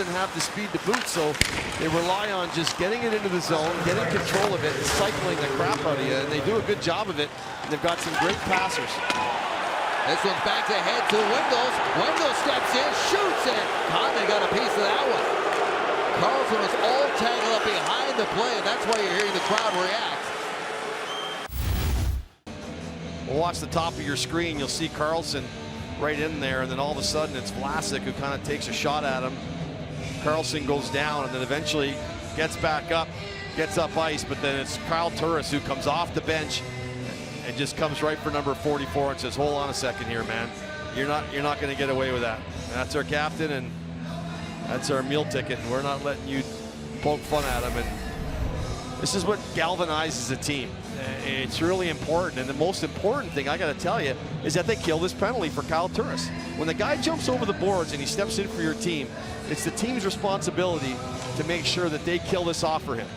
doesn't have the speed to boot, so they rely on just getting it into the zone, getting control of it, and cycling the crap out of you, and they do a good job of it. And they've got some great passers. This one's back to head to Wendels. Wendels steps in, shoots it. Conley got a piece of that one. Karlsson was all tangled up behind the play, and that's why you're hearing the crowd react. We'll watch the top of your screen. You'll see Karlsson right in there, and then all of a sudden it's Vlasic who kind of takes a shot at him. Karlsson goes down and then eventually gets back up, gets up ice, but then it's Turris who comes off the bench and just comes right for number 44 and says, hold on a second here, man. You're not going to get away with that. And that's our captain, and that's our meal ticket, and we're not letting you poke fun at him. And this is what galvanizes a team. It's really important, and the most important thing I got to tell you is that they kill this penalty for Turris. When the guy jumps over the boards and he steps in for your team, it's the team's responsibility to make sure that they kill this off for him.